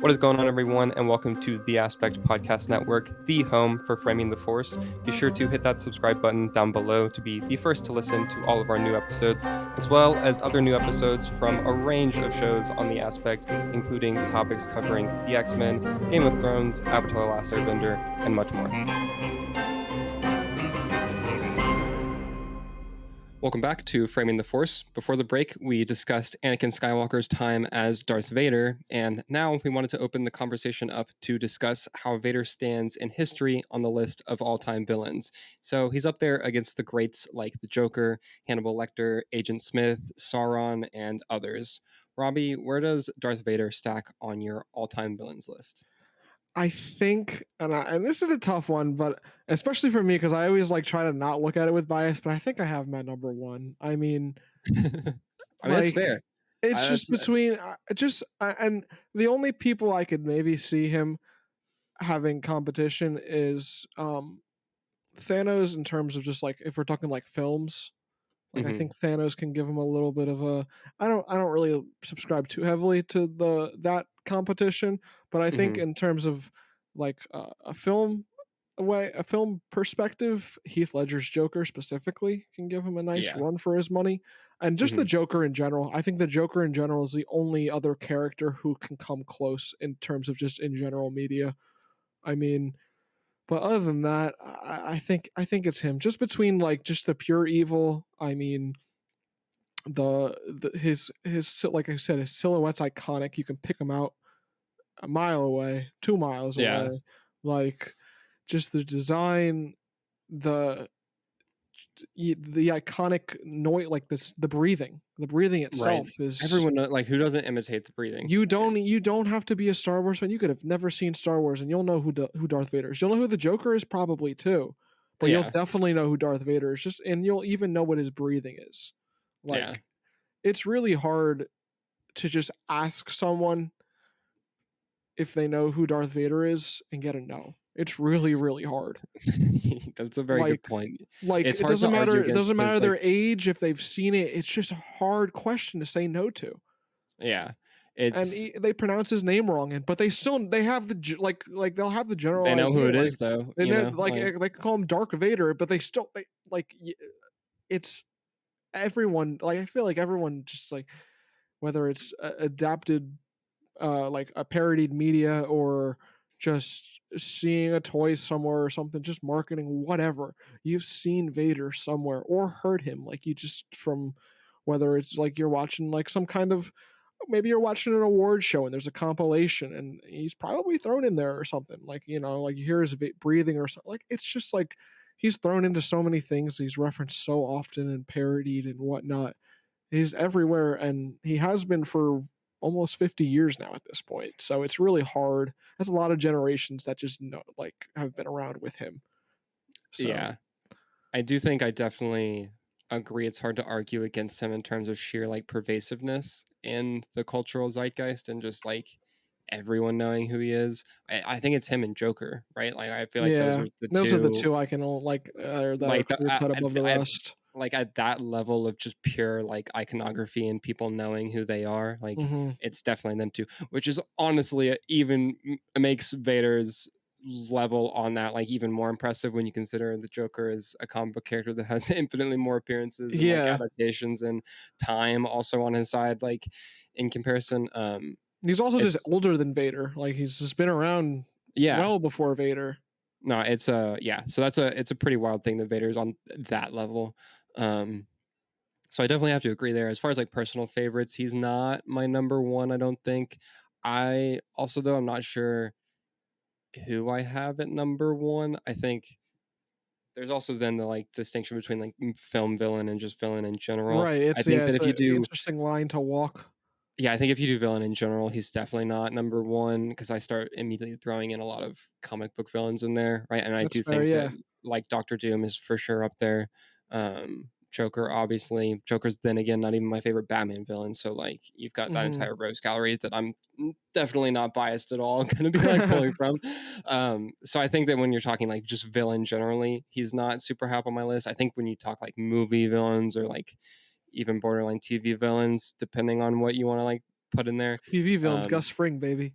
What is going on, everyone, and welcome to the Aspect Podcast Network, the home for Framing the Force. Be sure to hit that subscribe button down below to be the first to listen to all of our new episodes, as well as other new episodes from a range of shows on the Aspect, including topics covering the X-Men, Game of Thrones, Avatar: The Last Airbender, and much more. Welcome back to Framing the Force. Before the break, we discussed Anakin Skywalker's time as Darth Vader, and now we wanted to open the conversation up to discuss how Vader stands in history on the list of all-time villains. So he's up there against the greats like the Joker, Hannibal Lecter, Agent Smith, Sauron, and others. Robbie, where does Darth Vader stack on your all-time villains list? I think, and this is a tough one, but especially for me, because I always try to not look at it with bias, but I think I have my number one. I mean, That's fair. it's just between and the only people I could maybe see him having competition is Thanos in terms of just if we're talking films. I think Thanos can give him a little bit of a. I don't really subscribe too heavily to that competition, but I think in terms of a film a film perspective, Heath Ledger's Joker specifically can give him a nice run for his money, and just the Joker in general. I think the Joker in general is the only other character who can come close in terms of just in general media. I mean, but other than that, I think it's him. Just between just the pure evil. I mean, his like I said, his silhouette's iconic. You can pick him out a mile away, 2 miles away. Like just the design, the iconic noise, the breathing itself is everyone who doesn't imitate the breathing. You don't have to be a Star Wars fan. You could have never seen Star Wars, and you'll know who Darth Vader is. You'll know who the Joker is probably too, but you'll definitely know who Darth Vader is. And you'll even know what his breathing is. It's really hard to just ask someone if they know who Darth Vader is and get a no. It's really, really hard. That's a very good point. It doesn't matter. It doesn't matter their age, if they've seen it. It's just a hard question to say no to. Yeah, they pronounce his name wrong, but they have the they'll have the general. They know who it is, though. They know, they call him Dark Vader, but it's everyone. I feel like everyone just whether it's adapted, a parodied media or just seeing a toy somewhere or something, just marketing, whatever. You've seen Vader somewhere or heard him, you just from whether it's you're watching some kind of. Maybe you're watching an award show and there's a compilation and he's probably thrown in there or something you hear his breathing or something. It's just he's thrown into so many things. He's referenced so often and parodied and whatnot. He's everywhere, and he has been for almost 50 years now at this point. So it's really hard. There's a lot of generations that just have been around with him. So. Yeah, I do think I definitely agree. It's hard to argue against him in terms of sheer pervasiveness in the cultural zeitgeist and just everyone knowing who he is. I think it's him and Joker, right? I feel those are the two I can cut above the rest. At that level of just pure iconography and people knowing who they are, it's definitely them two, which is honestly even makes Vader's level on that even more impressive when you consider the Joker is a comic book character that has infinitely more appearances and adaptations and time also on his side in comparison. He's also just older than Vader. He's just been around well before Vader. No, it's so it's a pretty wild thing that Vader's on that level. So I definitely have to agree there. As far as personal favorites, he's not my number one, I don't think. I also, though, I'm not sure who I have at number one. I think there's also then the distinction between film villain and just villain in general. Right. I think that if you do interesting line to walk. Yeah, I think if you do villain in general, he's definitely not number one because I start immediately throwing in a lot of comic book villains in there, right? And I do think that Doctor Doom is for sure up there. Joker, obviously. Joker's then again not even my favorite Batman villain. So you've got that entire rogues gallery that I'm definitely not biased at all going to be pulling from. So I think that when you're talking just villain generally, he's not super high up on my list. I think when you talk movie villains or even borderline TV villains, depending on what you want to put in there. TV villains, Gus Fring, baby.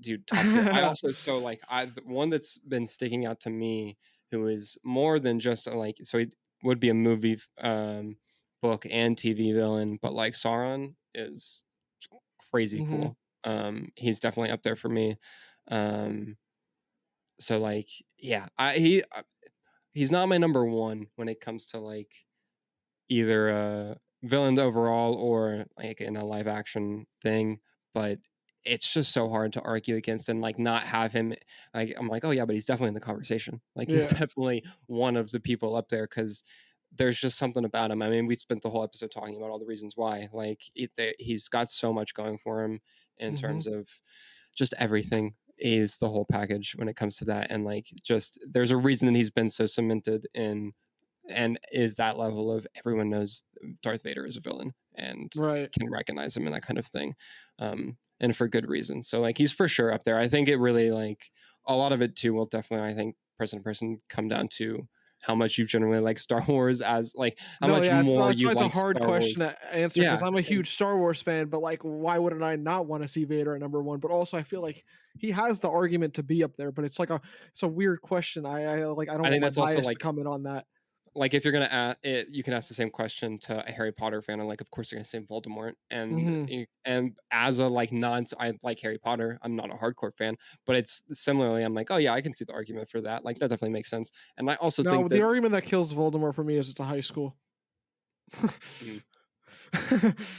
Dude, top tier. I also so, like, the one that's been sticking out to me who is more than just, like so he would be a movie, book and TV villain, but, like, Sauron is crazy Mhm. cool. He's definitely up there for me. Um, so, like, yeah, he's not my number 1 when it comes to, like, either villain overall or like in a live action thing, but it's just so hard to argue against and like not have him like I'm like, oh yeah, but he's definitely in the conversation. Like he's Yeah. definitely one of the people up there because there's just something about him. I mean, we spent the whole episode talking about all the reasons why. Like he's got so much going for him in Mhm. terms of just everything is the whole package when it comes to that and like just there's a reason that he's been so cemented in and is that level of everyone knows Darth Vader is a villain and Right. can recognize him and that kind of thing, and for good reason. So like he's for sure up there. I think it really like a lot of it too will definitely I think person to person come down to how much you generally like Star Wars as like how No, much yeah, more that's you why it's a like hard Star question Wars. to answer because Yeah, I'm a huge Star Wars fan, but like, why wouldn't I not want to see Vader at number one? But also, I feel like he has the argument to be up there, but it's a weird question. I like I don't I want think my that's also bias to like come in on that. if you're gonna ask it, you can ask the same question to a Harry Potter fan, and like, of course, they're gonna say Voldemort. Hmm. And as a like non, I like Harry Potter. I'm not a hardcore fan, but it's similarly. I'm like, oh yeah, I can see the argument for that. Like that definitely makes sense. And I also No, think the that argument that kills Voldemort for me is it's a high school. mm,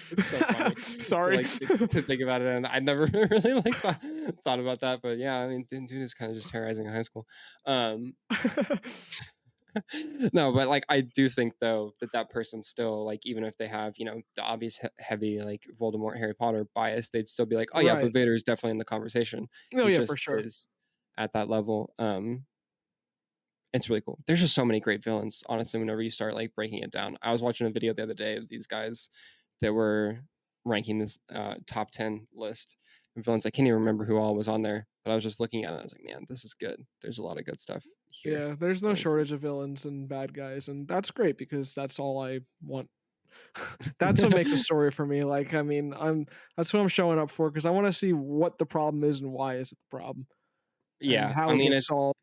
it's so funny to Sorry. like to think about it, and I never really like thought about that. But yeah, I mean, dude is kind of just terrorizing high school. Um, no, but like I do think though that that person still like even if they have the obvious heavy like Voldemort Harry Potter bias, they'd still be like, oh yeah, but Right. Vader is definitely in the conversation. No, He yeah, for just sure. is at that level. It's really cool. There's just so many great villains. Honestly, whenever you start like breaking it down, I was watching a video the other day of these guys that were ranking this top 10 list of villains. I can't even remember who all was on there, but I was just looking at it. I was like, man, this is good. There's a lot of good stuff here Yeah, there's no going through. shortage of villains and bad guys, and that's great because that's all I want. That's what makes a story for me. Like, I mean, that's what I'm showing up for because I want to see what the problem is and why is it the problem and Yeah, how I it mean, gets it's solved.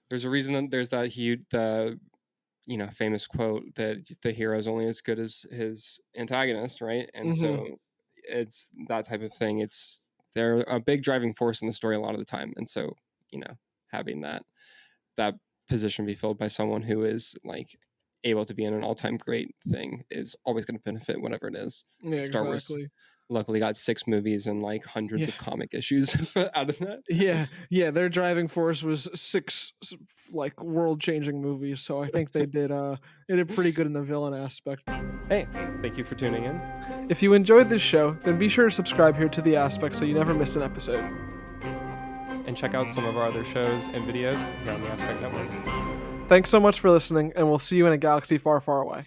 there's a reason that there's that huge the famous quote that the hero is only as good as his antagonist, right? And Hmm. so it's that type of thing. They're a big driving force in the story a lot of the time, and so having that position be filled by someone who is like able to be in an all-time great thing is always going to benefit whatever it is. Yeah, Star Wars exactly. luckily got 6 movies and like hundreds Yeah. of comic issues out of that. Yeah, yeah, their driving force was six like world-changing movies, so I think they did pretty good in the villain aspect. Hey, thank you for tuning in. If you enjoyed this show, then be sure to subscribe here to The Aspect so you never miss an episode. And check out some of our other shows and videos here on the Aspect Network. Thanks so much for listening, and we'll see you in a galaxy far, far away.